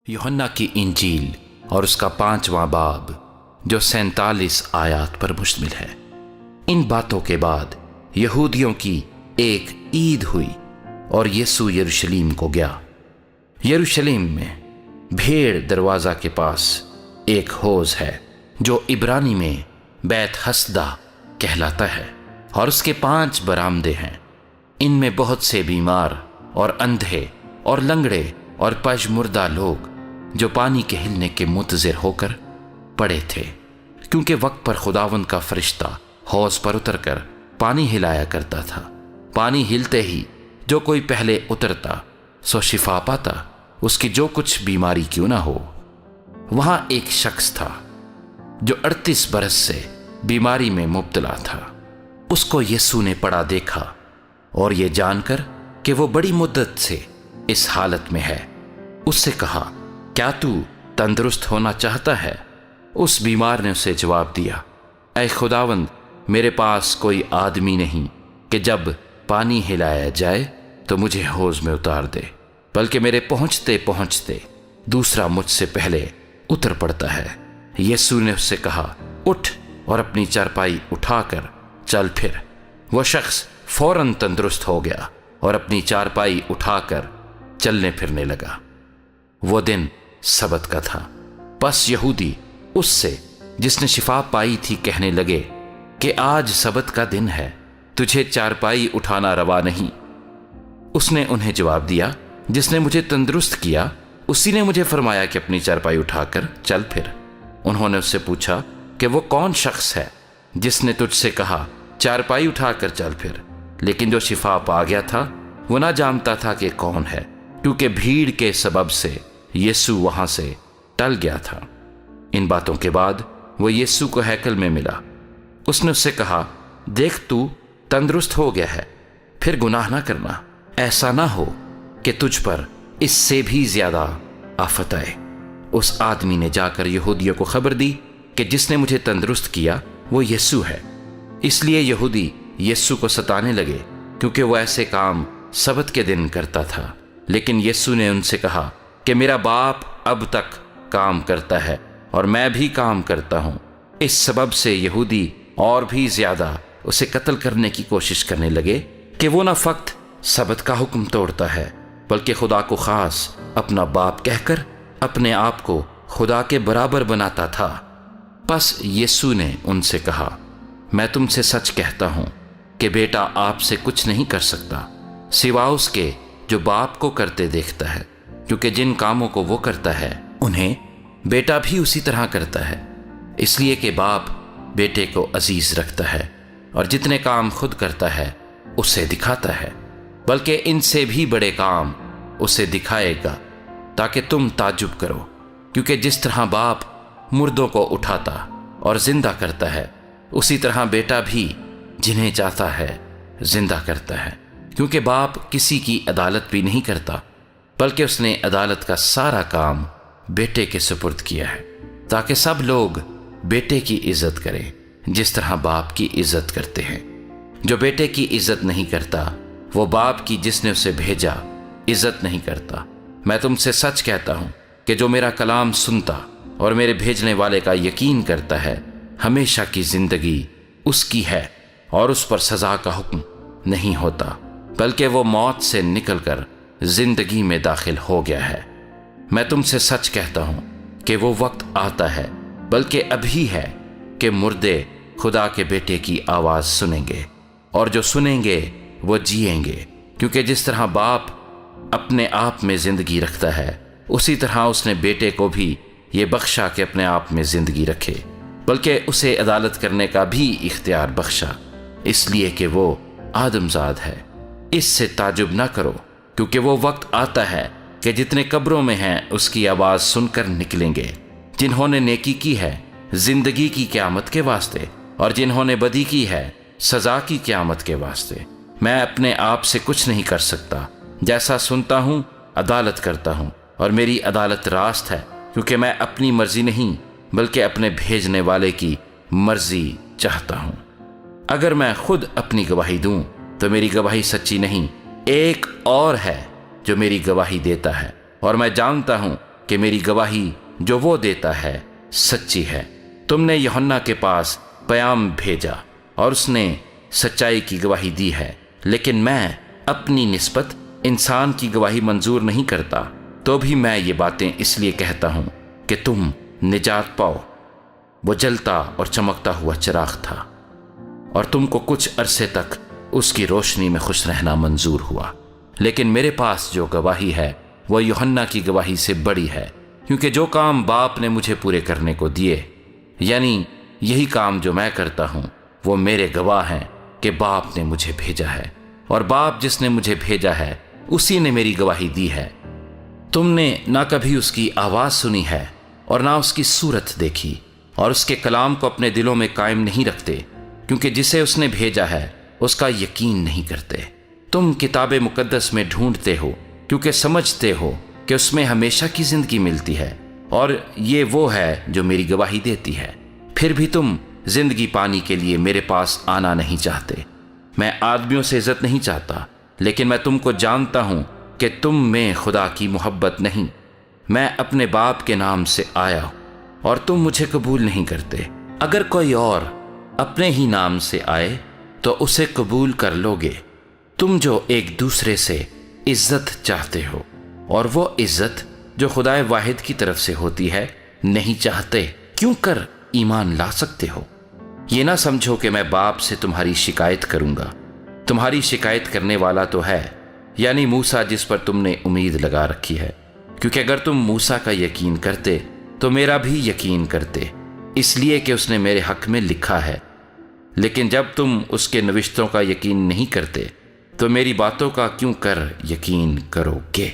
यूहन्ना की इंजील और उसका 5वां बाब जो 47 आयात पर मुश्तमिल है। इन बातों के बाद यहूदियों की एक ईद हुई और यीशु यरूशलेम को गया। यरूशलेम में भेड़ दरवाज़ा के पास एक हौज है जो इब्रानी में बैत हसदा कहलाता है और उसके 5 बरामदे हैं। इनमें बहुत से बीमार और अंधे और लंगड़े और पजमुर्दा लोग जो पानी के हिलने के मुंतज़िर होकर पड़े थे, क्योंकि वक्त पर खुदावंद का फरिश्ता हौज पर उतरकर पानी हिलाया करता था। पानी हिलते ही जो कोई पहले उतरता सो शिफा पाता, उसकी जो कुछ बीमारी क्यों ना हो। वहां एक शख्स था जो 38 बरस से बीमारी में मुब्तला था। उसको यीशु ने पड़ा देखा और ये जानकर कि वो बड़ी मुद्दत से इस हालत में है, उससे कहा, क्या तू तंदुरुस्त होना चाहता है? उस बीमार ने उसे जवाब दिया, ऐ खुदावंद, मेरे पास कोई आदमी नहीं कि जब पानी हिलाया जाए तो मुझे हौज में उतार दे, बल्कि मेरे पहुंचते पहुंचते दूसरा मुझसे पहले उतर पड़ता है। यीशु ने उससे कहा, उठ और अपनी चारपाई उठाकर चल फिर। वह शख्स फौरन तंदुरुस्त हो गया और अपनी चारपाई उठाकर चलने फिरने लगा। वो दिन सबत का था। बस यहूदी उससे जिसने शिफा पाई थी कहने लगे कि आज सबत का दिन है, तुझे चारपाई उठाना रवा नहीं। उसने उन्हें जवाब दिया, जिसने मुझे तंदुरुस्त किया उसी ने मुझे फरमाया कि अपनी चारपाई उठाकर चल फिर। उन्होंने उससे पूछा कि वो कौन शख्स है जिसने तुझसे कहा चारपाई उठाकर चल फिर। लेकिन जो शिफा पा गया था वो ना जानता था कि कौन है, क्योंकि भीड़ के सबब से यीशु वहां से टल गया था। इन बातों के बाद वो यीशु को हैकल में मिला। उसने उससे कहा, देख तू तंदुरुस्त हो गया है, फिर गुनाह ना करना, ऐसा ना हो कि तुझ पर इससे भी ज्यादा आफत आए। उस आदमी ने जाकर यहूदियों को खबर दी कि जिसने मुझे तंदुरुस्त किया वो यीशु है। इसलिए यहूदी यीशु को सताने लगे, क्योंकि वो ऐसे काम सबत के दिन करता था। लेकिन यीशु ने उनसे कहा कि मेरा बाप अब तक काम करता है और मैं भी काम करता हूं। इस सबब से यहूदी और भी ज्यादा उसे कत्ल करने की कोशिश करने लगे कि वो न फक्त सबत का हुक्म तोड़ता है, बल्कि खुदा को खास अपना बाप कहकर अपने आप को खुदा के बराबर बनाता था। बस यीशु ने उनसे कहा, मैं तुमसे सच कहता हूं कि बेटा आपसे कुछ नहीं कर सकता सिवा उसके जो बाप को करते देखता है, क्योंकि जिन कामों को वो करता है उन्हें बेटा भी उसी तरह करता है। इसलिए कि बाप बेटे को अजीज रखता है और जितने काम खुद करता है उसे दिखाता है, बल्कि इनसे भी बड़े काम उसे दिखाएगा, ताकि तुम ताज्जुब करो। क्योंकि जिस तरह बाप मुर्दों को उठाता और जिंदा करता है, उसी तरह बेटा भी जिन्हें चाहता है जिंदा करता है। क्योंकि बाप किसी की अदालत भी नहीं करता, बल्कि उसने अदालत का सारा काम बेटे के सुपुर्द किया है, ताकि सब लोग बेटे की इज्जत करें जिस तरह बाप की इज्जत करते हैं। जो बेटे की इज्जत नहीं करता वो बाप की जिसने उसे भेजा इज्जत नहीं करता। मैं तुमसे सच कहता हूं कि जो मेरा कलाम सुनता और मेरे भेजने वाले का यकीन करता है, हमेशा की जिंदगी उसकी है और उस पर सजा का हुक्म नहीं होता, बल्कि वो मौत से निकलकर जिंदगी में दाखिल हो गया है। मैं तुमसे सच कहता हूं कि वो वक्त आता है, बल्कि अभी है, कि मुर्दे खुदा के बेटे की आवाज सुनेंगे और जो सुनेंगे वो जिएंगे। क्योंकि जिस तरह बाप अपने आप में जिंदगी रखता है, उसी तरह उसने बेटे को भी ये बख्शा कि अपने आप में जिंदगी रखे, बल्कि उसे अदालत करने का भी इख्तियार बख्शा, इसलिए कि वो आदमजाद है। इससे ताजुब ना करो, क्योंकि वो वक्त आता है कि जितने कब्रों में हैं उसकी आवाज सुनकर निकलेंगे। जिन्होंने नेकी की है जिंदगी की क़यामत के वास्ते, और जिन्होंने बदी की है सजा की क़यामत के वास्ते। मैं अपने आप से कुछ नहीं कर सकता, जैसा सुनता हूं अदालत करता हूं, और मेरी अदालत रास्त है, क्योंकि मैं अपनी मर्जी नहीं बल्कि अपने भेजने वाले की मर्जी चाहता हूं। अगर मैं खुद अपनी गवाही दूं तो मेरी गवाही सच्ची नहीं, एक और है जो मेरी गवाही देता है, और मैं जानता हूं کہ میری گواہی جو وہ دیتا ہے سچی ہے۔ تم نے یوحنا کے پاس پیام بھیجا اور اس نے سچائی کی گواہی دی ہے، لیکن میں اپنی نسبت انسان کی گواہی منظور نہیں کرتا، تو بھی میں یہ باتیں اس لیے کہتا ہوں کہ تم نجات پاؤ۔ وہ جلتا اور چمکتا ہوا چراغ تھا، اور تم کو کچھ عرصے تک اس کی روشنی میں خوش رہنا منظور ہوا، لیکن میرے پاس جو گواہی ہے وہ یوحنا کی گواہی سے بڑی ہے، کیونکہ جو کام باپ نے مجھے پورے کرنے کو دیے، یعنی یہی کام جو میں کرتا ہوں، وہ میرے گواہ ہیں کہ باپ نے مجھے بھیجا ہے، اور باپ جس نے مجھے بھیجا ہے اسی نے میری گواہی دی ہے۔ تم نے نہ کبھی اس کی آواز سنی ہے اور نہ اس کی صورت دیکھی، اور اس کے کلام کو اپنے دلوں میں قائم نہیں رکھتے، کیونکہ جسے اس نے بھیجا ہے اس کا یقین نہیں کرتے۔ تم کتاب مقدس میں ڈھونڈتے ہو کیونکہ سمجھتے ہو کہ اس میں ہمیشہ کی زندگی ملتی ہے، اور یہ وہ ہے جو میری گواہی دیتی ہے۔ پھر بھی تم زندگی پانے کے لیے میرے پاس آنا نہیں چاہتے۔ میں آدمیوں سے عزت نہیں چاہتا، لیکن میں تم کو جانتا ہوں کہ تم میں خدا کی محبت نہیں۔ میں اپنے باپ کے نام سے آیا ہوں اور تم مجھے قبول نہیں کرتے۔ اگر کوئی اور اپنے ہی نام سے آئے تو اسے قبول کر لوگے۔ تم جو ایک دوسرے سے عزت چاہتے ہو اور وہ عزت جو خدا واحد کی طرف سے ہوتی ہے نہیں چاہتے، کیوں کر ایمان لا سکتے ہو؟ یہ نہ سمجھو کہ میں باپ سے تمہاری شکایت کروں گا۔ تمہاری شکایت کرنے والا تو ہے، یعنی موسیٰ جس پر تم نے امید لگا رکھی ہے، کیونکہ اگر تم موسیٰ کا یقین کرتے تو میرا بھی یقین کرتے، اس لیے کہ اس نے میرے حق میں لکھا ہے۔ لیکن جب تم اس کے نوشتوں کا یقین نہیں کرتے تو میری باتوں کا کیوں کر یقین کرو گے؟